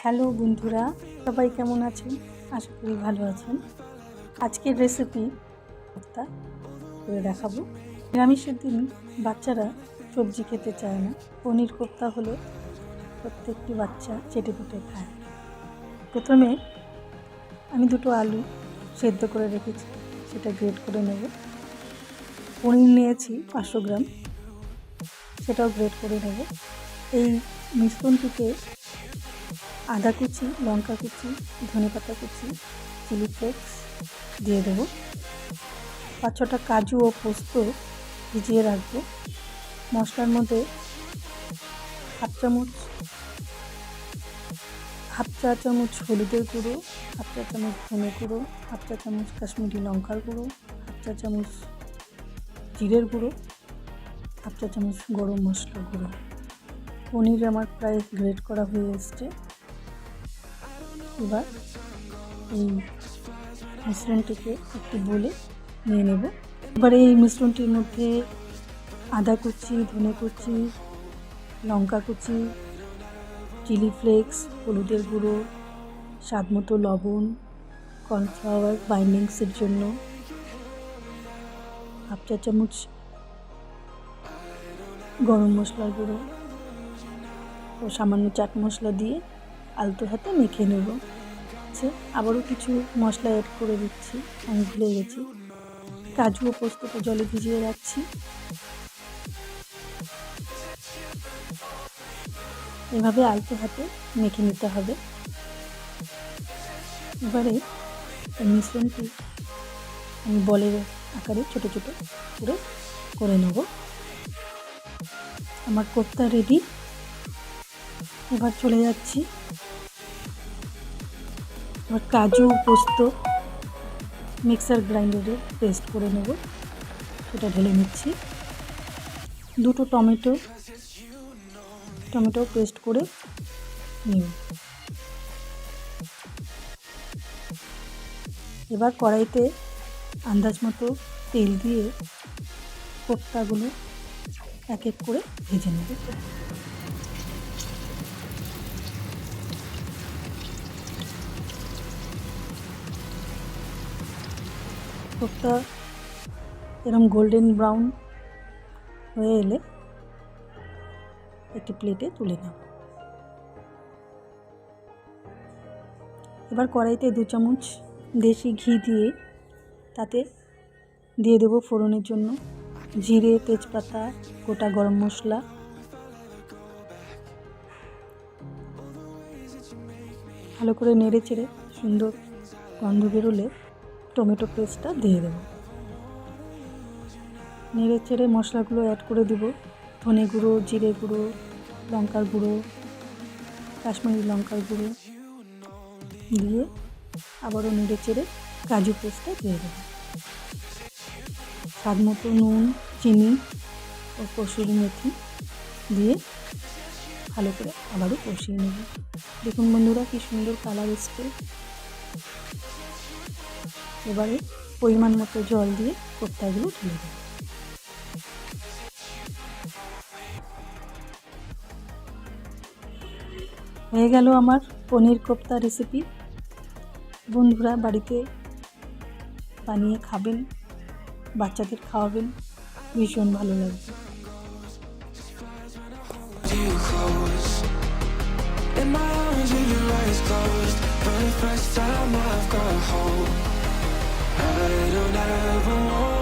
Hello বন্ধুরা, সবাই কেমন আছেন? আশা করি ভালো আছেন। আজকের রেসিপি কোপ্তা করে দেখাবো। নিরামিষের দিন বাচ্চারা সবজি খেতে চায় না, পনির কোপ্তা হলে প্রত্যেকটি বাচ্চা চেটেপুটে খায়। প্রথমে আমি দুটো আলু সেদ্ধ করে রেখেছি, সেটা গ্রেট করে নেব। পনির নিয়েছি 500 গ্রাম, সেটাও গ্রেট করে নেব। এই মিশ্রণটিতে আদা কুচি, লঙ্কা কুচি, ধনেপাতা কুচি, চিলি ফ্লেক্স দিয়ে দেবো। 5-6টা কাজু ও পোস্ত ভিজিয়ে রাখবো। মশলার মধ্যে হাফ চা চামচ হলুদের গুঁড়ো, হাফ চা চামচ ধনে গুঁড়ো, হাফ চা চামচ কাশ্মীরি লঙ্কার গুঁড়ো, হাফ চা চামচ জিরের গুঁড়ো, হাফ চা চামচ গরম মশলার গুঁড়ো। পনির আমার প্রায় গ্রেট করা হয়ে এসছে। এবার এই মিশ্রণটিকে একটু বলে নিয়ে নেব। এবার এই মিশ্রণটির মধ্যে আদা কুচি, ধনে কুচি, লঙ্কা কুচি, চিলি ফ্লেক্স, হলুদের গুঁড়ো, স্বাদ মতো লবণ, কর্নফ্লাওয়ার বাইন্ডিংসের জন্য, হাফ চা চামচ গরম মশলার গুঁড়ো ও সামান্য চাট মশলা দিয়ে আলতো হাতে মেখে নেব। আবারও কিছু মশলা অ্যাড করে দিচ্ছি, আমি ভুলে গেছি। কাজু ও পোস্তটা জলে ভিজিয়ে রাখছি। এভাবে আলতো হাতে মেখে নিতে হবে। এবারে এই মিশ্রণটি আমি বলের আকারে ছোট ছোট করে নেব। আমার কোপ্তা রেডি। এবার চলে যাচ্ছি, এবার কাজু পোস্ত মিক্সার গ্রাইন্ডারে পেস্ট করে নেব, সেটা ঢেলে নিচ্ছি। দুটো টমেটো পেস্ট করে নিব। এবার কড়াইতে আন্দাজ মতো তেল দিয়ে কোপ্তাগুলো এক এক করে ভেজে নেব। কোপ্তা এরকম গোল্ডেন ব্রাউন হয়ে এলে একটি প্লেটে তুলে নেব। এবার কড়াইতে 2 চামচ দেশি ঘি দিয়ে তাতে দিয়ে দেবো ফোড়নের জন্য জিরে, তেজপাতা, গোটা গরম মশলা। ভালো করে নেড়ে চেড়ে সুন্দর গন্ধ বেরোলে টমেটো পেস্টটা দিয়ে দেবো। নেড়ে চেড়ে মশলাগুলো অ্যাড করে দেবো। ধনে গুঁড়ো, জিরে গুঁড়ো, লঙ্কার গুঁড়ো, কাশ্মীরি লঙ্কার গুঁড়ো দিয়ে আবারও নেড়ে চেড়ে কাজু পেস্টটা দিয়ে দেবো। স্বাদ মতো নুন, চিনি ও কসুরি মেথি দিয়ে ভালো করে আবারও কষিয়ে নেব। দেখুন বন্ধুরা, কি সুন্দর কালার এসছে। এবারে পরিমাণ মতো জল দিয়ে কোপ্তাগুলো ঢেলে দেব। হয়ে গেল আমার পনির কোপ্তা রেসিপি। বন্ধুরা বাড়িতে বানিয়ে খাবেন, বাচ্চাদের খাওয়াবেন, ভীষণ ভালো লাগবে। In my arms with your eyes closed, for the first time I've got hope. I don't ever want